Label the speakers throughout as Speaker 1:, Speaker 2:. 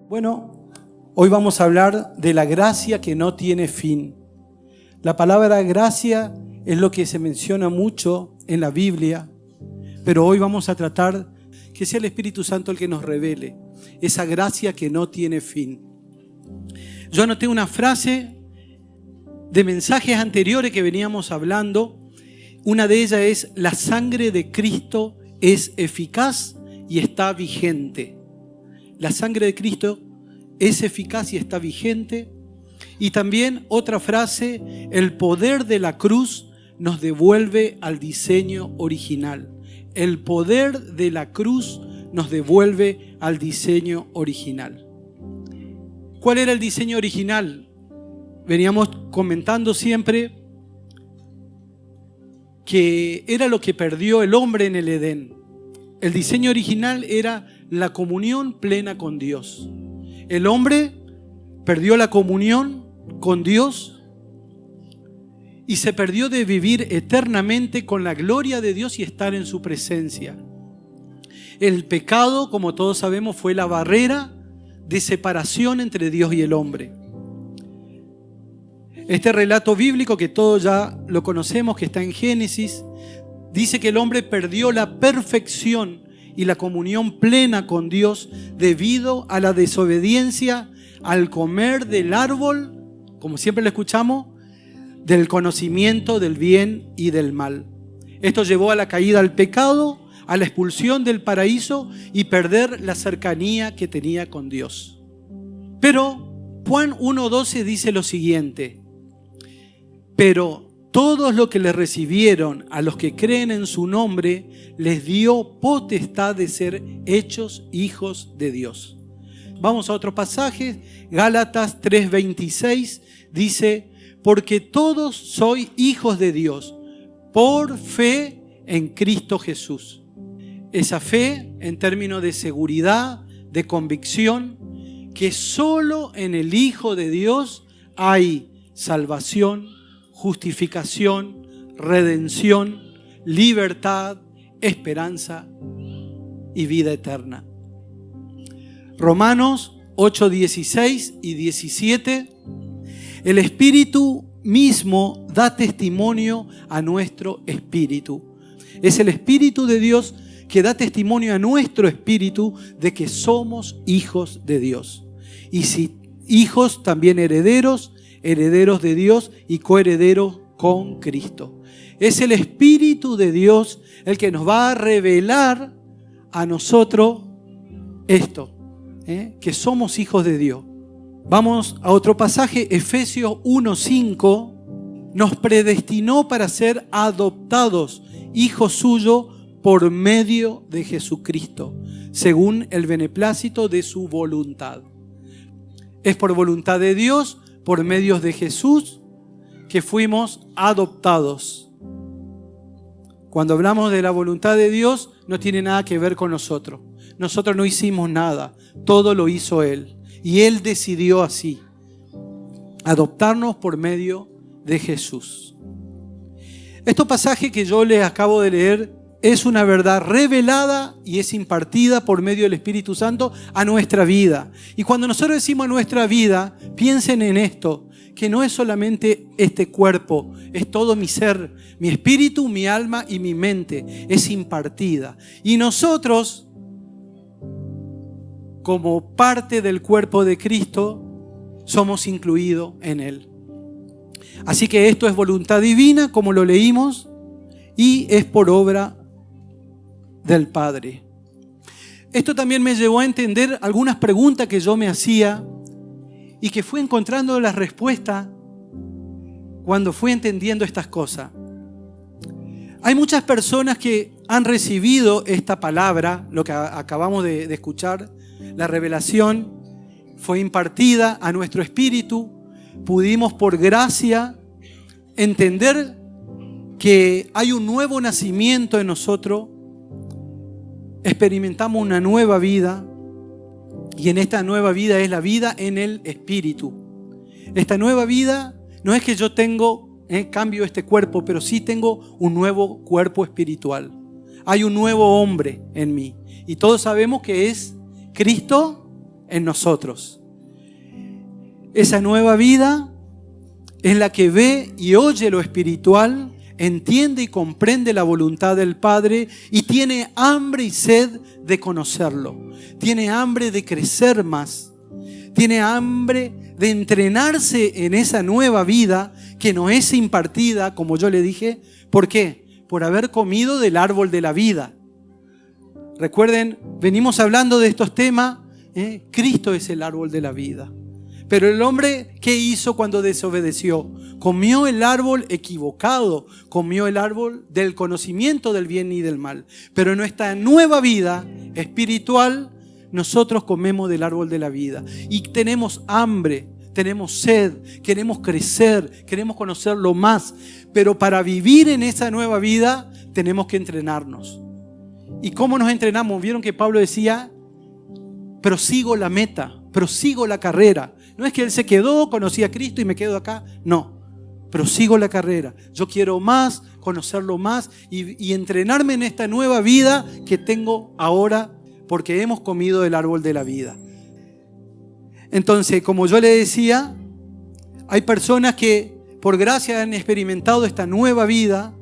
Speaker 1: Bueno, hoy vamos a hablar de la gracia que no tiene fin. La palabra gracia es lo que se menciona mucho en la Biblia, pero hoy vamos a tratar que sea el Espíritu Santo el que nos revele esa gracia que no tiene fin. Yo anoté una frase de mensajes anteriores que veníamos hablando. Una de ellas es: la sangre de Cristo es eficaz y está vigente. La sangre de Cristo es eficaz y está vigente. Y también otra frase: el poder de la cruz nos devuelve al diseño original. El poder de la cruz nos devuelve al diseño original. ¿Cuál era el diseño original? Veníamos comentando siempre que era lo que perdió el hombre en el Edén. El diseño original era la comunión plena con Dios. El hombre perdió la comunión con Dios y se perdió de vivir eternamente con la gloria de Dios y estar en su presencia. El pecado, como todos sabemos, fue la barrera de separación entre Dios y el hombre. Este relato bíblico, que todos ya lo conocemos, que está en Génesis, dice que el hombre perdió la perfección y la comunión plena con Dios debido a la desobediencia al comer del árbol, como siempre lo escuchamos, del conocimiento del bien y del mal. Esto llevó a la caída al pecado, a la expulsión del paraíso y perder la cercanía que tenía con Dios. Pero Juan 1:12 dice lo siguiente: pero todos los que le recibieron, a los que creen en su nombre, les dio potestad de ser hechos hijos de Dios. Vamos a otro pasaje. Gálatas 3:26 dice: porque todos sois hijos de Dios por fe en Cristo Jesús. Esa fe en términos de seguridad, de convicción, que solo en el Hijo de Dios hay salvación, justificación, redención, libertad, esperanza y vida eterna. Romanos 8:16 y 17. El Espíritu mismo da testimonio a nuestro espíritu. Es el Espíritu de Dios que da testimonio a nuestro espíritu de que somos hijos de Dios. Y si hijos, también herederos, herederos de Dios y coherederos con Cristo. Es el Espíritu de Dios el que nos va a revelar a nosotros esto, que somos hijos de Dios. Vamos a otro pasaje, Efesios 1:5. Nos predestinó para ser adoptados hijos suyos por medio de Jesucristo, según el beneplácito de su voluntad. Es por voluntad de Dios, por medio de Jesús, que fuimos adoptados. Cuando hablamos de la voluntad de Dios, no tiene nada que ver con nosotros. Nosotros no hicimos nada, todo lo hizo Él. Y Él decidió así, adoptarnos por medio de Jesús. Este pasaje que yo les acabo de leer es una verdad revelada y es impartida por medio del Espíritu Santo a nuestra vida. Y cuando nosotros decimos nuestra vida, piensen en esto, que no es solamente este cuerpo, es todo mi ser, mi espíritu, mi alma y mi mente, es impartida. Y nosotros, como parte del cuerpo de Cristo, somos incluidos en Él. Así que esto es voluntad divina, como lo leímos, y es por obra del Padre. Esto también me llevó a entender algunas preguntas que yo me hacía y que fui encontrando las respuestas cuando fui entendiendo estas cosas. Hay muchas personas que han recibido esta palabra, lo que acabamos de escuchar. La revelación fue impartida a nuestro espíritu. Pudimos por gracia entender que hay un nuevo nacimiento en nosotros. Experimentamos una nueva vida y en esta nueva vida es la vida en el espíritu. Esta nueva vida no es que yo cambio este cuerpo, pero sí tengo un nuevo cuerpo espiritual. Hay un nuevo hombre en mí y todos sabemos que es Cristo en nosotros. Esa nueva vida es la que ve y oye lo espiritual, entiende y comprende la voluntad del Padre y tiene hambre y sed de conocerlo. Tiene hambre de crecer más. Tiene hambre de entrenarse en esa nueva vida que nos es impartida, como yo le dije. ¿Por qué? Por haber comido del árbol de la vida. Recuerden, venimos hablando de estos temas. Cristo es el árbol de la vida. Pero el hombre, ¿qué hizo cuando desobedeció? Comió el árbol equivocado, comió el árbol del conocimiento del bien y del mal. Pero en nuestra nueva vida espiritual, nosotros comemos del árbol de la vida. Y tenemos hambre, tenemos sed, queremos crecer, queremos conocerlo más. Pero para vivir en esa nueva vida, tenemos que entrenarnos. ¿Y cómo nos entrenamos? Vieron que Pablo decía, prosigo la meta, prosigo la carrera. No es que él se quedó, conocí a Cristo y me quedo acá. No, prosigo la carrera. Yo quiero más, conocerlo más y entrenarme en esta nueva vida que tengo ahora porque hemos comido del árbol de la vida. Entonces, como yo le decía, hay personas que por gracia han experimentado esta nueva vida,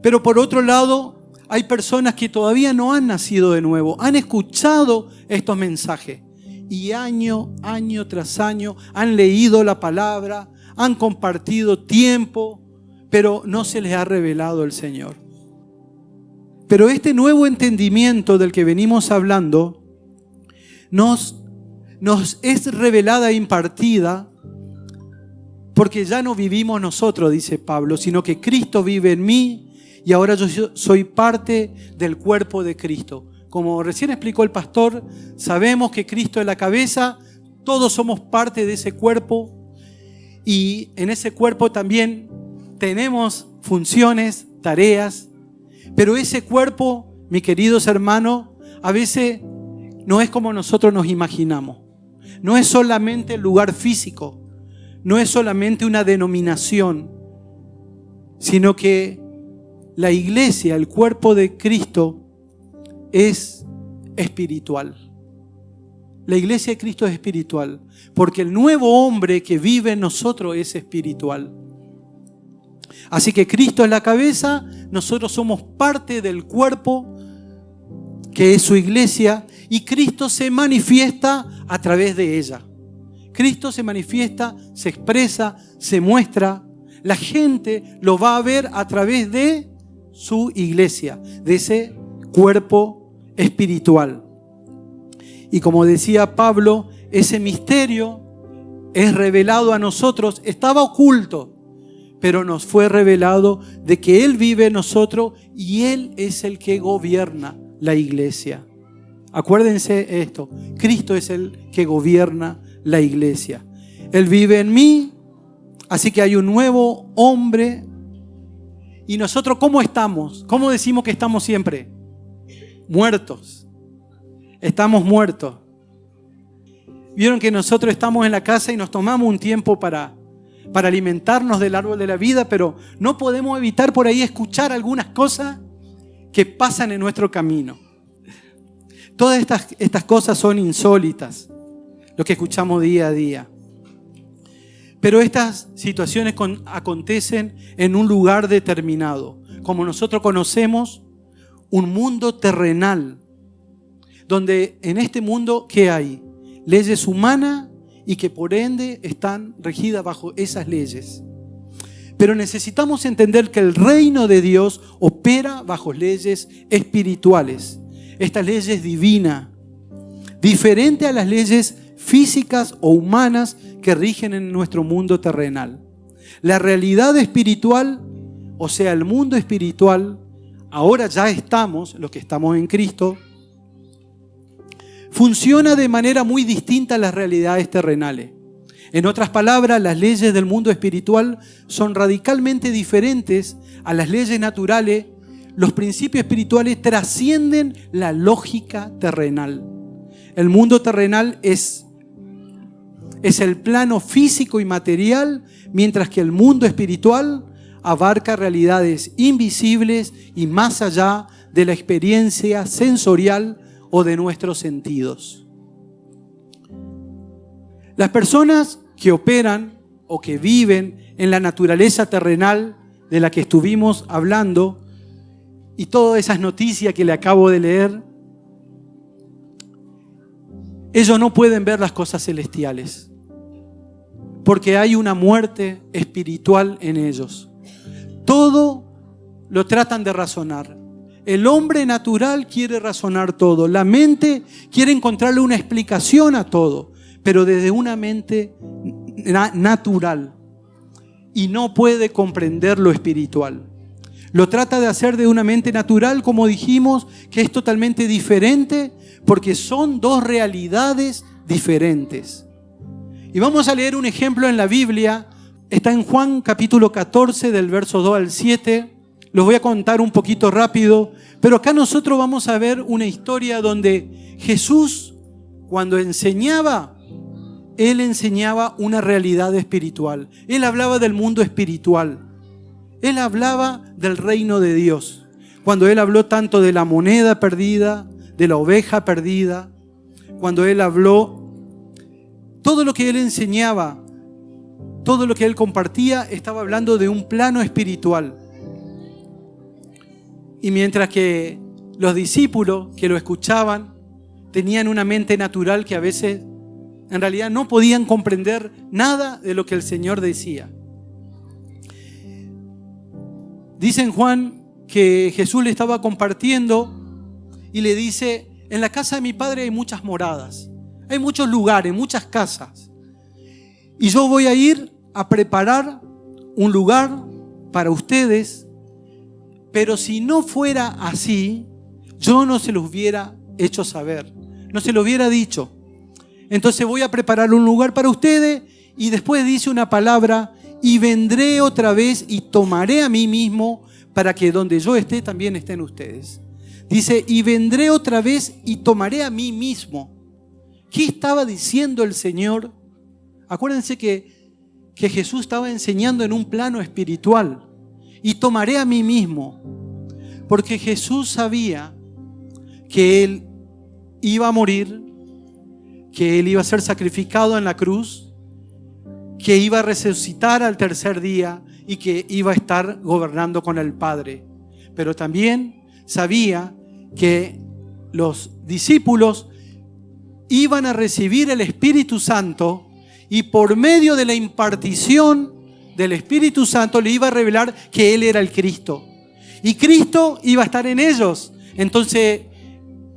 Speaker 1: pero por otro lado, hay personas que todavía no han nacido de nuevo, han escuchado estos mensajes. Y año tras año han leído la palabra, han compartido tiempo, pero no se les ha revelado el Señor. Pero este nuevo entendimiento del que venimos hablando nos es revelada e impartida porque ya no vivimos nosotros, dice Pablo, sino que Cristo vive en mí y ahora yo soy parte del cuerpo de Cristo. Como recién explicó el pastor, sabemos que Cristo es la cabeza, todos somos parte de ese cuerpo y en ese cuerpo también tenemos funciones, tareas, pero ese cuerpo, mis queridos hermanos, a veces no es como nosotros nos imaginamos. No es solamente el lugar físico, no es solamente una denominación, sino que la iglesia, el cuerpo de Cristo, es espiritual. La iglesia de Cristo es espiritual, porque el nuevo hombre que vive en nosotros es espiritual. Así que Cristo es la cabeza, nosotros somos parte del cuerpo que es su iglesia y Cristo se manifiesta a través de ella. Cristo se manifiesta, se expresa, se muestra. La gente lo va a ver a través de su iglesia, de ese cuerpo espiritual. Y como decía Pablo, ese misterio es revelado a nosotros, estaba oculto, pero nos fue revelado de que Él vive en nosotros y Él es el que gobierna la iglesia. Acuérdense esto, Cristo es el que gobierna la iglesia. Él vive en mí, así que hay un nuevo hombre. ¿Y nosotros cómo estamos? ¿Cómo decimos que estamos siempre? Muertos. Estamos muertos. Vieron que nosotros estamos en la casa y nos tomamos un tiempo para alimentarnos del árbol de la vida, pero no podemos evitar por ahí escuchar algunas cosas que pasan en nuestro camino. Todas estas cosas son insólitas, lo que escuchamos día a día. Pero estas situaciones acontecen en un lugar determinado. Como nosotros conocemos, un mundo terrenal, donde en este mundo, ¿qué hay? Leyes humanas y que por ende están regidas bajo esas leyes. Pero necesitamos entender que el reino de Dios opera bajo leyes espirituales. Estas leyes divinas, diferente a las leyes físicas o humanas que rigen en nuestro mundo terrenal. La realidad espiritual, o sea, el mundo espiritual, ahora ya estamos, los que estamos en Cristo, funciona de manera muy distinta a las realidades terrenales. En otras palabras, las leyes del mundo espiritual son radicalmente diferentes a las leyes naturales. Los principios espirituales trascienden la lógica terrenal. El mundo terrenal es el plano físico y material, mientras que el mundo espiritual abarca realidades invisibles y más allá de la experiencia sensorial o de nuestros sentidos. Las personas que operan o que viven en la naturaleza terrenal de la que estuvimos hablando y todas esas noticias que le acabo de leer, ellos no pueden ver las cosas celestiales porque hay una muerte espiritual en ellos. Todo lo tratan de razonar. El hombre natural quiere razonar todo. La mente quiere encontrarle una explicación a todo, pero desde una mente natural, y no puede comprender lo espiritual. Lo trata de hacer de una mente natural, como dijimos, que es totalmente diferente, porque son dos realidades diferentes. Y vamos a leer un ejemplo en la Biblia. Está en Juan capítulo 14, del verso 2 al 7. Los voy a contar un poquito rápido, pero acá nosotros vamos a ver una historia donde Jesús, cuando enseñaba, Él enseñaba una realidad espiritual. Él hablaba del mundo espiritual. Él hablaba del reino de Dios. Cuando Él habló tanto de la moneda perdida, de la oveja perdida, cuando Él habló, todo lo que Él enseñaba, todo lo que Él compartía, estaba hablando de un plano espiritual. Y mientras que los discípulos que lo escuchaban tenían una mente natural que a veces en realidad no podían comprender nada de lo que el Señor decía. Dice en Juan que Jesús le estaba compartiendo y le dice: en la casa de mi Padre hay muchas moradas, hay muchos lugares, muchas casas. Y yo voy a ir a preparar un lugar para ustedes, pero si no fuera así, yo no se los hubiera hecho saber, no se lo hubiera dicho. Entonces voy a preparar un lugar para ustedes, y después dice una palabra: y vendré otra vez y tomaré a mí mismo, para que donde yo esté también estén ustedes. Dice: y vendré otra vez y tomaré a mí mismo. ¿Qué estaba diciendo el Señor? Acuérdense que Jesús estaba enseñando en un plano espiritual. Y tomaré a mí mismo, porque Jesús sabía que Él iba a morir, que Él iba a ser sacrificado en la cruz, que iba a resucitar al tercer día y que iba a estar gobernando con el Padre. Pero también sabía que los discípulos iban a recibir el Espíritu Santo, y por medio de la impartición del Espíritu Santo le iba a revelar que Él era el Cristo. Y Cristo iba a estar en ellos. Entonces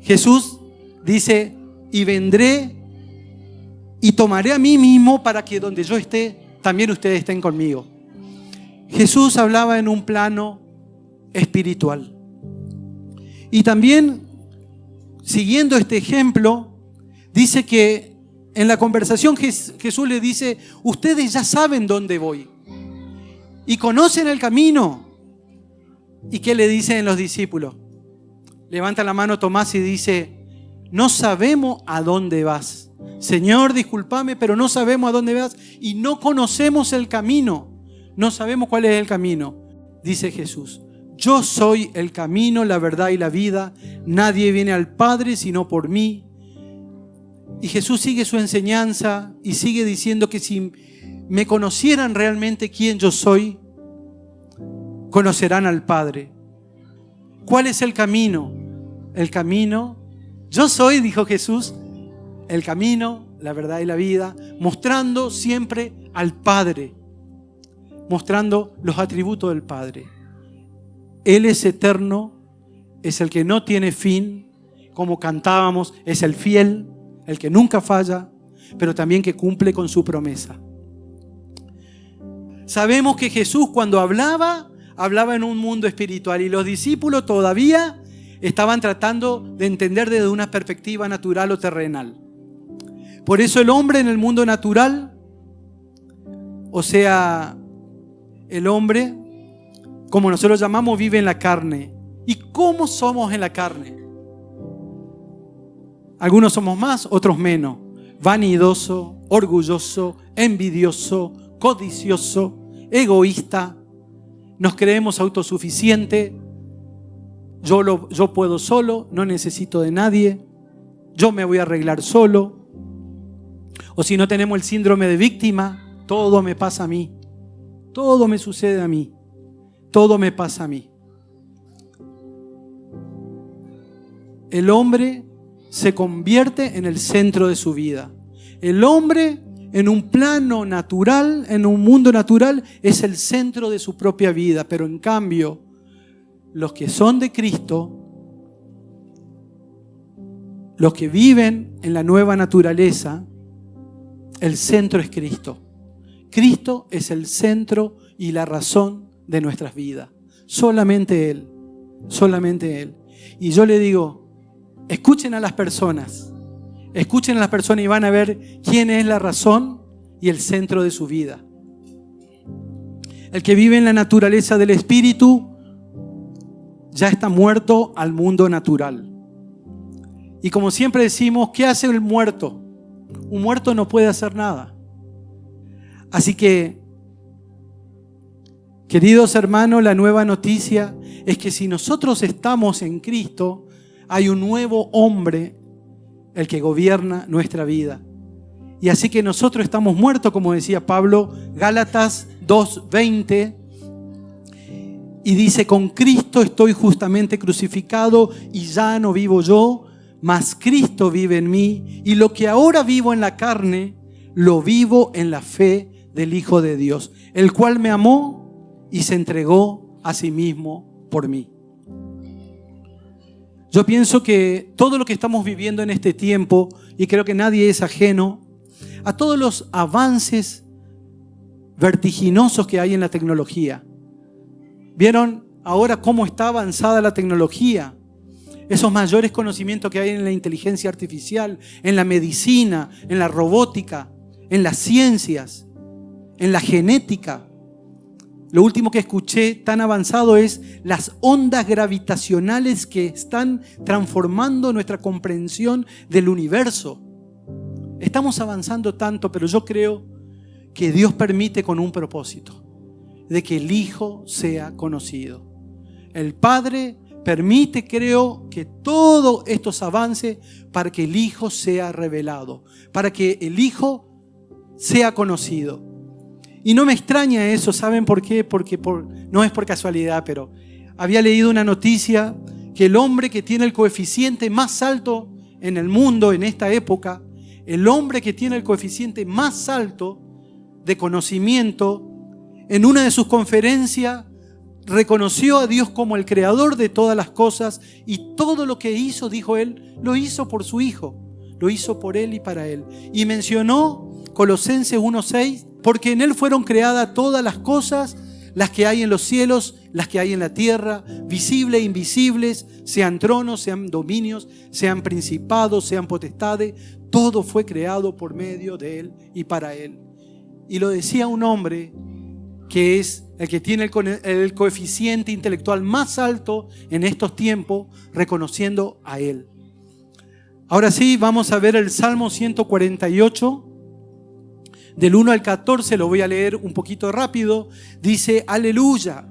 Speaker 1: Jesús dice: y vendré y tomaré a mí mismo, para que donde yo esté, también ustedes estén conmigo. Jesús hablaba en un plano espiritual. Y también, siguiendo este ejemplo, dice que en la conversación Jesús le dice: ustedes ya saben dónde voy y conocen el camino. ¿Y qué le dicen los discípulos? Levanta la mano Tomás y dice: no sabemos a dónde vas. Señor, discúlpame, pero no sabemos a dónde vas y no conocemos el camino. No sabemos cuál es el camino. Dice Jesús: yo soy el camino, la verdad y la vida. Nadie viene al Padre sino por mí. Y Jesús sigue su enseñanza y sigue diciendo que si me conocieran realmente quién yo soy, conocerán al Padre. ¿Cuál es el camino? El camino, yo soy, dijo Jesús, el camino, la verdad y la vida, mostrando siempre al Padre, mostrando los atributos del Padre. Él es eterno, es el que no tiene fin, como cantábamos, es el fiel, el que nunca falla, pero también que cumple con su promesa. Sabemos que Jesús, cuando hablaba en un mundo espiritual, y los discípulos todavía estaban tratando de entender desde una perspectiva natural o terrenal. Por eso el hombre en el mundo natural, o sea, el hombre, como nosotros llamamos, vive en la carne. ¿Y cómo somos en la carne? Algunos somos más, otros menos. Vanidoso, orgulloso, envidioso, codicioso, egoísta. Nos creemos autosuficientes. Yo puedo solo, no necesito de nadie. Yo me voy a arreglar solo. O si no tenemos el síndrome de víctima, todo me pasa a mí, todo me sucede a mí, todo me pasa a mí. El hombre se convierte en el centro de su vida. El hombre en un plano natural, en un mundo natural, es el centro de su propia vida. Pero en cambio, los que son de Cristo, los que viven en la nueva naturaleza, el centro es Cristo. Cristo es el centro y la razón de nuestras vidas. Solamente Él, solamente Él. Y yo le digo, escuchen a las personas y van a ver quién es la razón y el centro de su vida. El que vive en la naturaleza del Espíritu ya está muerto al mundo natural. Y como siempre decimos, ¿qué hace el muerto? Un muerto no puede hacer nada. Así que, queridos hermanos, la nueva noticia es que si nosotros estamos en Cristo, hay un nuevo hombre, el que gobierna nuestra vida. Y así que nosotros estamos muertos, como decía Pablo, Gálatas 2:20, y dice: con Cristo estoy justamente crucificado y ya no vivo yo, mas Cristo vive en mí, y lo que ahora vivo en la carne, lo vivo en la fe del Hijo de Dios, el cual me amó y se entregó a sí mismo por mí. Yo pienso que todo lo que estamos viviendo en este tiempo, y creo que nadie es ajeno a todos los avances vertiginosos que hay en la tecnología. ¿Vieron ahora cómo está avanzada la tecnología? Esos mayores conocimientos que hay en la inteligencia artificial, en la medicina, en la robótica, en las ciencias, en la genética. Lo último que escuché tan avanzado es las ondas gravitacionales que están transformando nuestra comprensión del universo. Estamos avanzando tanto, pero yo creo que Dios permite con un propósito, de que el Hijo sea conocido. El Padre permite, creo, que todos estos avances para que el Hijo sea revelado, para que el Hijo sea conocido. Y no me extraña eso, ¿saben por qué? Porque no es por casualidad, pero había leído una noticia que el hombre que tiene el coeficiente más alto en el mundo en esta época, el hombre que tiene el coeficiente más alto de conocimiento, en una de sus conferencias reconoció a Dios como el creador de todas las cosas, y todo lo que hizo, dijo él, lo hizo por su Hijo, lo hizo por él y para él. Y mencionó Colosenses 1:6, porque en él fueron creadas todas las cosas, las que hay en los cielos, las que hay en la tierra, visibles e invisibles, sean tronos, sean dominios, sean principados, sean potestades, todo fue creado por medio de él y para él. Y lo decía un hombre que es el que tiene el coeficiente intelectual más alto en estos tiempos, reconociendo a él. Ahora sí, vamos a ver el Salmo 148, del 1 al 14, lo voy a leer un poquito rápido. Dice: aleluya,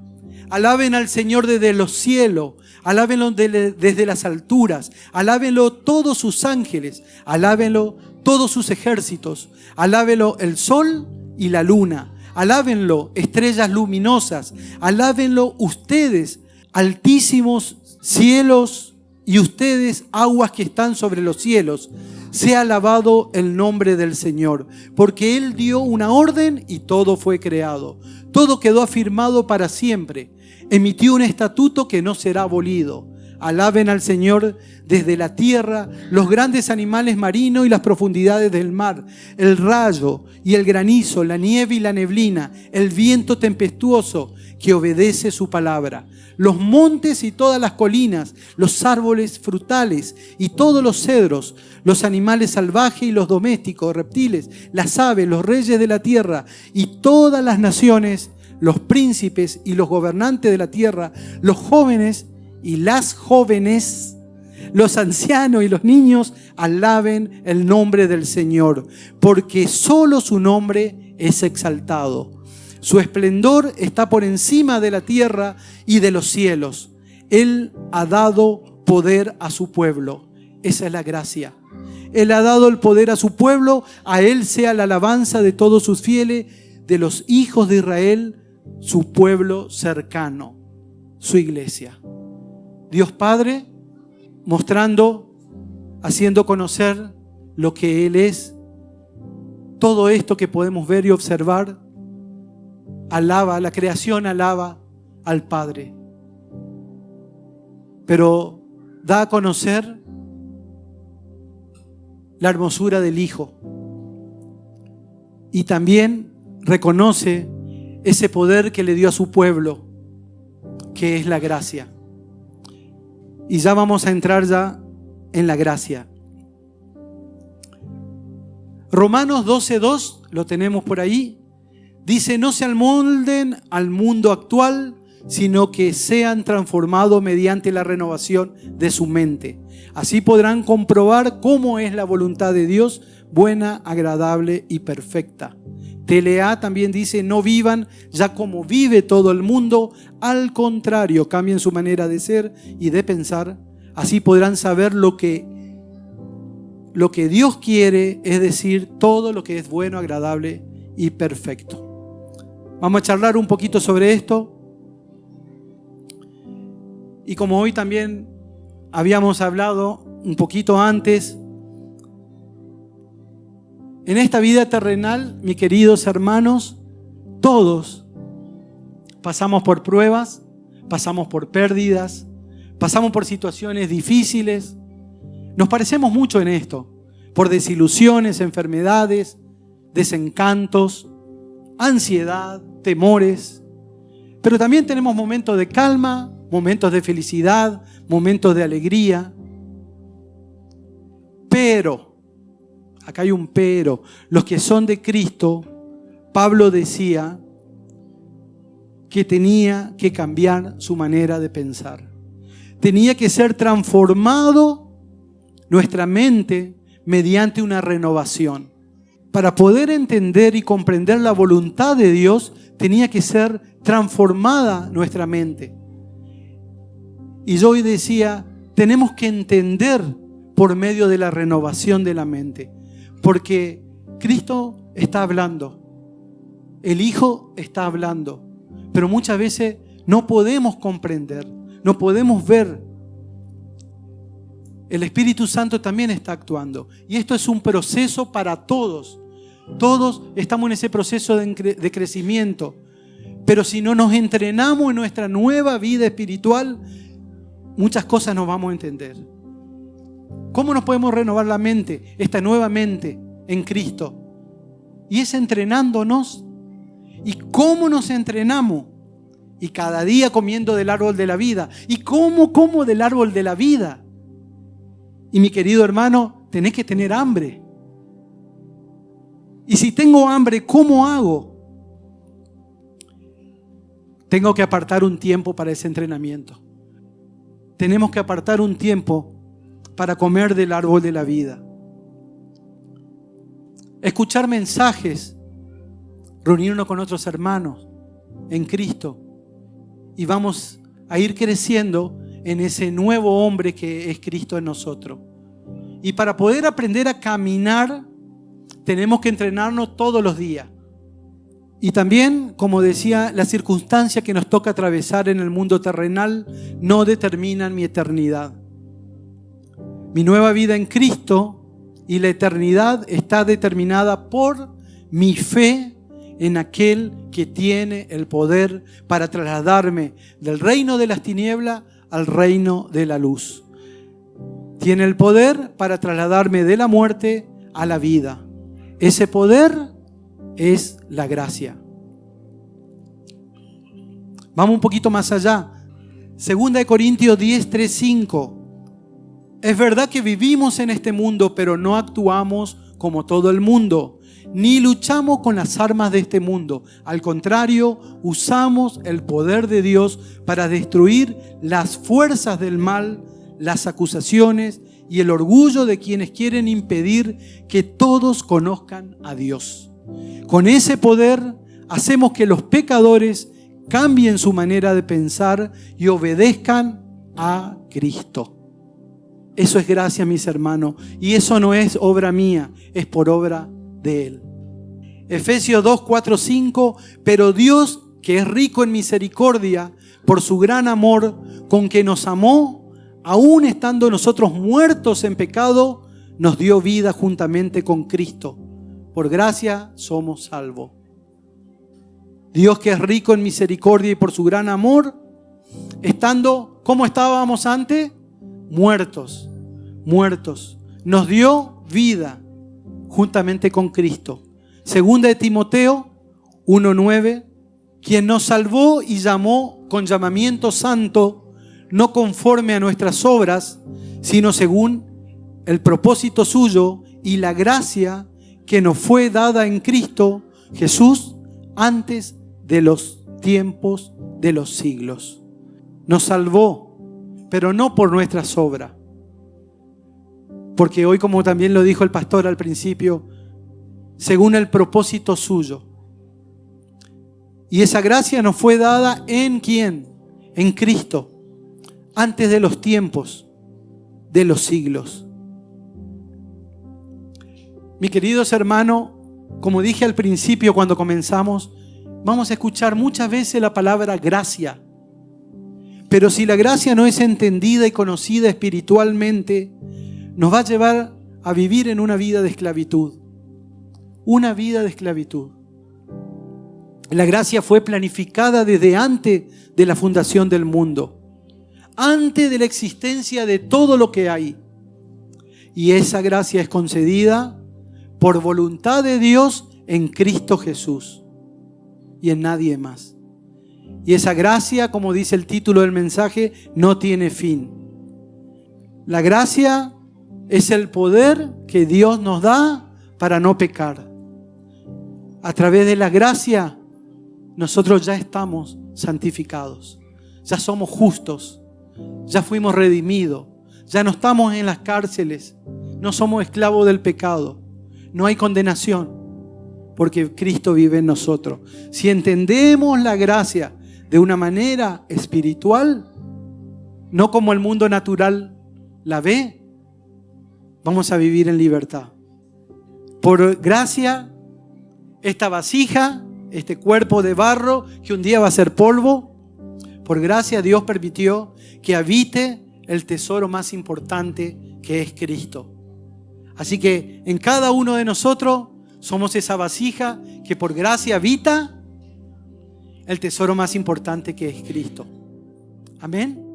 Speaker 1: alaben al Señor desde los cielos, alábenlo desde las alturas, alábenlo todos sus ángeles, alábenlo todos sus ejércitos, alábenlo el sol y la luna, alábenlo estrellas luminosas, alábenlo ustedes, altísimos cielos, y ustedes, aguas que están sobre los cielos. Sea alabado el nombre del Señor, porque Él dio una orden y todo fue creado. Todo quedó afirmado para siempre. Emitió un estatuto que no será abolido. Alaben al Señor desde la tierra, los grandes animales marinos y las profundidades del mar, el rayo y el granizo, la nieve y la neblina, el viento tempestuoso que obedece su palabra, los montes y todas las colinas, los árboles frutales y todos los cedros, los animales salvajes y los domésticos, reptiles, las aves, los reyes de la tierra y todas las naciones, los príncipes y los gobernantes de la tierra, los jóvenes y las jóvenes, los ancianos y los niños, alaben el nombre del Señor, porque solo su nombre es exaltado. Su esplendor está por encima de la tierra y de los cielos. Él ha dado poder a su pueblo. Esa es la gracia. Él ha dado el poder a su pueblo, a Él sea la alabanza de todos sus fieles, de los hijos de Israel, su pueblo cercano, su iglesia. Dios Padre, mostrando, haciendo conocer lo que Él es. Todo esto que podemos ver y observar, alaba, la creación alaba al Padre. Pero da a conocer la hermosura del Hijo. Y también reconoce ese poder que le dio a su pueblo, que es la gracia. Y ya vamos a entrar ya en la gracia. Romanos 12:2, lo tenemos por ahí, dice: no se amolden al mundo actual, sino que sean transformados mediante la renovación de su mente. Así podrán comprobar cómo es la voluntad de Dios, buena, agradable y perfecta. TLA también dice: no vivan ya como vive todo el mundo, al contrario, cambien su manera de ser y de pensar. Así podrán saber lo que Dios quiere, es decir, todo lo que es bueno, agradable y perfecto. Vamos a charlar un poquito sobre esto. Y como hoy también habíamos hablado un poquito antes, en esta vida terrenal, mis queridos hermanos, todos pasamos por pruebas, pasamos por pérdidas, pasamos por situaciones difíciles. Nos parecemos mucho en esto, por desilusiones, enfermedades, desencantos, ansiedad, temores. Pero también tenemos momentos de calma, momentos de felicidad, momentos de alegría. Pero, acá hay un pero, los que son de Cristo, Pablo decía que tenía que cambiar su manera de pensar. Tenía que ser transformado nuestra mente mediante una renovación. Para poder entender y comprender la voluntad de Dios, tenía que ser transformada nuestra mente. Y yo hoy decía, tenemos que entender por medio de la renovación de la mente. Porque Cristo está hablando, el Hijo está hablando, pero muchas veces no podemos comprender, no podemos ver. El Espíritu Santo también está actuando. Y esto es un proceso para todos. Todos estamos en ese proceso de crecimiento. Pero si no nos entrenamos en nuestra nueva vida espiritual, muchas cosas no vamos a entender. ¿Cómo nos podemos renovar la mente? Esta nueva mente en Cristo. Y es entrenándonos. ¿Y cómo nos entrenamos? Y cada día comiendo del árbol de la vida. ¿Y cómo como del árbol de la vida? Y mi querido hermano, tenés que tener hambre. Y si tengo hambre, ¿cómo hago? Tengo que apartar un tiempo para ese entrenamiento. Tenemos que apartar un tiempo para comer del árbol de la vida. Escuchar mensajes, reunirnos con otros hermanos en Cristo. Y vamos a ir creciendo en ese nuevo hombre que es Cristo en nosotros. Y para poder aprender a caminar, tenemos que entrenarnos todos los días. Y también, como decía, las circunstancias que nos toca atravesar en el mundo terrenal no determinan mi eternidad. Mi nueva vida en Cristo y la eternidad está determinada por mi fe en aquel que tiene el poder para trasladarme del reino de las tinieblas al reino de la luz. Tiene el poder para trasladarme de la muerte a la vida. Ese poder es la gracia. Vamos un poquito más allá. 2 Corintios 10, 3, 5. Es verdad que vivimos en este mundo, pero no actuamos como todo el mundo, ni luchamos con las armas de este mundo. Al contrario, usamos el poder de Dios para destruir las fuerzas del mal, las acusaciones y el orgullo de quienes quieren impedir que todos conozcan a Dios. Con ese poder hacemos que los pecadores cambien su manera de pensar y obedezcan a Cristo. Eso es gracia, mis hermanos. Y eso no es obra mía, es por obra de Él. Efesios 2, 4, 5. Pero Dios, que es rico en misericordia, por su gran amor con que nos amó, aun estando nosotros muertos en pecado, nos dio vida juntamente con Cristo. Por gracia somos salvos. Dios, que es rico en misericordia y por su gran amor, estando, ¿cómo estábamos antes? Muertos, nos dio vida juntamente con Cristo. Segunda de Timoteo 1:9, quien nos salvó y llamó con llamamiento santo, no conforme a nuestras obras, sino según el propósito suyo y la gracia que nos fue dada en Cristo Jesús antes de los tiempos de los siglos. Nos salvó, pero no por nuestras obras. Porque hoy, como también lo dijo el pastor al principio, según el propósito suyo. Y esa gracia nos fue dada ¿en quién? En Cristo, antes de los tiempos de los siglos. Mis queridos hermanos, como dije al principio cuando comenzamos, vamos a escuchar muchas veces la palabra gracia. Pero si la gracia no es entendida y conocida espiritualmente, nos va a llevar a vivir en una vida de esclavitud. Una vida de esclavitud. La gracia fue planificada desde antes de la fundación del mundo, antes de la existencia de todo lo que hay. Y esa gracia es concedida por voluntad de Dios en Cristo Jesús y en nadie más. Y esa gracia, como dice el título del mensaje, no tiene fin. La gracia es el poder que Dios nos da para no pecar. A través de la gracia, nosotros ya estamos santificados. Ya somos justos. Ya fuimos redimidos. Ya no estamos en las cárceles. No somos esclavos del pecado. No hay condenación, porque Cristo vive en nosotros. Si entendemos la gracia de una manera espiritual, no como el mundo natural la ve, vamos a vivir en libertad. Por gracia, esta vasija, este cuerpo de barro que un día va a ser polvo, por gracia Dios permitió que habite el tesoro más importante, que es Cristo. Así que en cada uno de nosotros somos esa vasija que por gracia habita el tesoro más importante, que es Cristo. Amén.